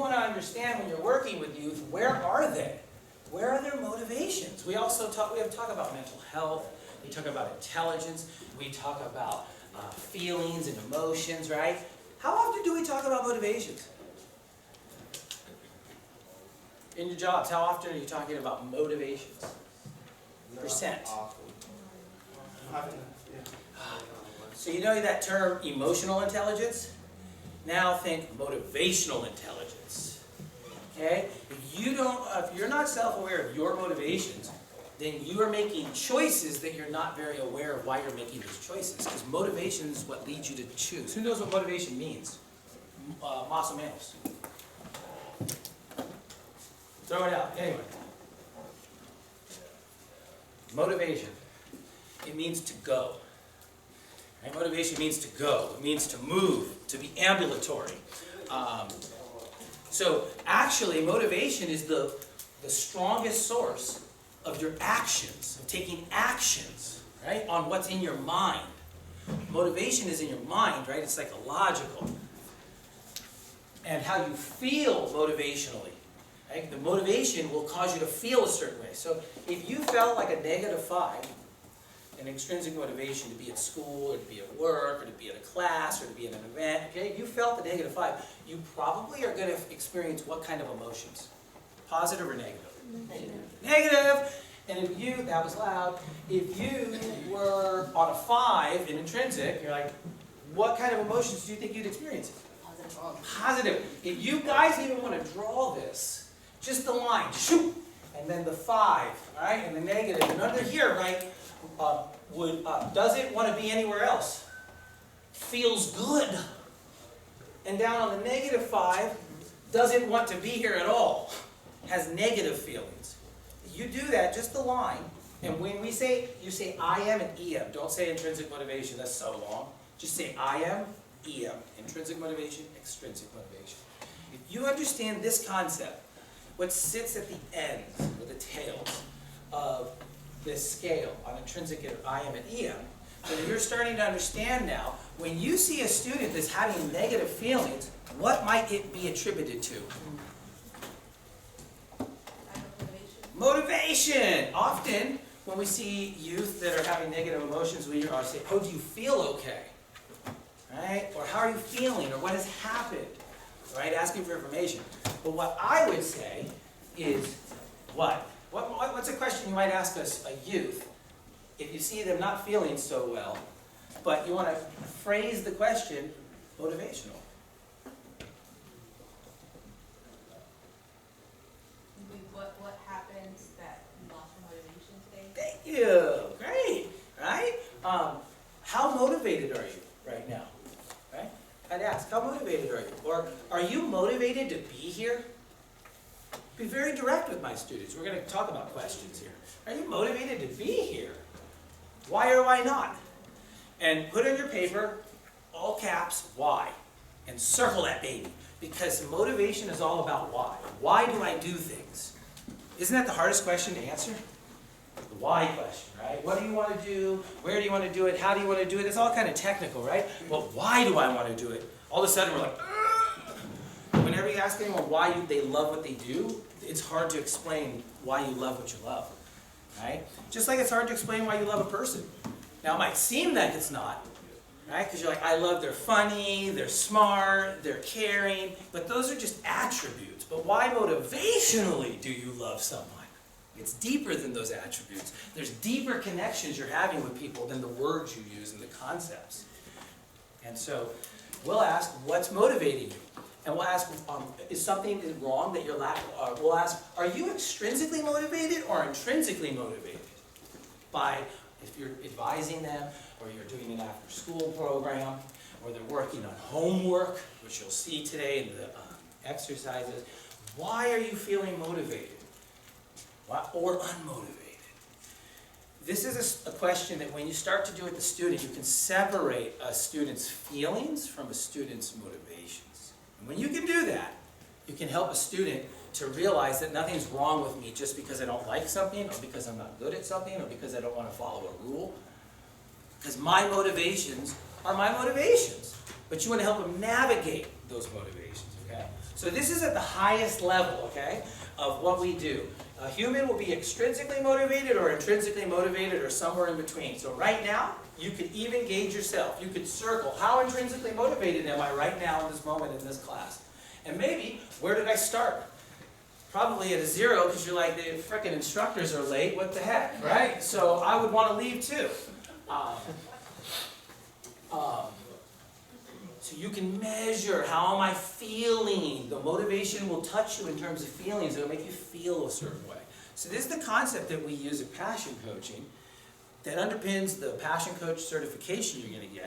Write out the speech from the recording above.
want to understand when you're working with youth, where are they? Where are their motivations? We have talk about mental health, we talk about intelligence, we talk about feelings and emotions, right? How often do we talk about motivations? In your jobs, how often are you talking about motivations? Percent. So you know that term emotional intelligence? Now think motivational intelligence. Okay? If you're not self-aware of your motivations, then you are making choices that you're not very aware of why you're making those choices. Because motivation is what leads you to choose. Who knows what motivation means? Muscle males. Throw it out. Anyway. Motivation. It means to go. Right? Motivation means to go. It means to move, to be ambulatory. So actually, motivation is the strongest source of your actions, of taking actions, right, on what's in your mind. Motivation is in your mind, right? It's psychological. And how you feel motivationally. Right? The motivation will cause you to feel a certain way. So if you felt like a -5, an extrinsic motivation to be at school, or to be at work, or to be at a class, or to be at an event, okay, if you felt the -5, you probably are going to experience what kind of emotions? Positive or negative? Negative. Negative! And if you, that was loud, if you were on a 5 in intrinsic, you're like, what kind of emotions do you think you'd experience? Positive. Positive. If you guys even want to draw this, just the line, shoot, and then the 5, all right, and the negative, and under here, right, doesn't want to be anywhere else. Feels good. And down on the -5, doesn't want to be here at all. Has negative feelings. You do that, just the line, and when we say, you say I am and EM. Don't say intrinsic motivation, that's so long. Just say I am, EM. Intrinsic motivation, extrinsic motivation. If you understand this concept, what sits at the ends, or the tails, of this scale on intrinsic IM and EM, so you're starting to understand now, when you see a student that's having negative feelings, what might it be attributed to? Motivation! Often, when we see youth that are having negative emotions, we say, oh, do you feel okay? Right? Or how are you feeling? Or what has happened? Right? Asking for information. But what I would say is, what? What's a question you might ask us, a youth, if you see them not feeling so well, but you want to phrase the question motivational? What happened that you lost your motivation today? Thank you. Great. Right? How motivated are you right now? Right? I'd ask, how motivated are you? Or are you motivated to be here? Be very direct with my students. We're going to talk about questions here. Are you motivated to be here? Why or why not? And put on your paper, all caps, why. And circle that baby. Because motivation is all about why. Why do I do things? Isn't that the hardest question to answer? The why question, right? What do you want to do? Where do you want to do it? How do you want to do it? It's all kind of technical, right? Well, why do I want to do it? All of a sudden we're like, ugh! Whenever you ask anyone why they love what they do, it's hard to explain why you love what you love, right? Just like it's hard to explain why you love a person. Now, it might seem that it's not, right? Because you're like, I love they're funny, they're smart, they're caring, but those are just attributes. But why motivationally do you love someone? It's deeper than those attributes. There's deeper connections you're having with people than the words you use and the concepts. And so we'll ask, what's motivating you? And we'll ask, is something wrong that you're lacking? We'll ask, are you extrinsically motivated or intrinsically motivated? By, if you're advising them, or you're doing an after-school program, or they're working on homework, which you'll see today in the exercises. Why are you feeling motivated? Or unmotivated? This is a question that when you start to do it with the student, you can separate a student's feelings from a student's motivations. And when you can do that, you can help a student to realize that nothing's wrong with me just because I don't like something, or because I'm not good at something, or because I don't want to follow a rule. Because my motivations are my motivations. But you want to help them navigate those motivations, okay? So this is at the highest level, okay, of what we do. A human will be extrinsically motivated or intrinsically motivated or somewhere in between. So right now, you could even gauge yourself. You could circle, how intrinsically motivated am I right now in this moment in this class? And maybe, where did I start? Probably at a 0 because you're like, the frickin' instructors are late, what the heck, right? So I would want to leave too. So you can measure, how am I feeling? The motivation will touch you in terms of feelings. It'll make you feel a certain way. So this is the concept that we use at Passion Coaching that underpins the Passion Coach certification you're going to get.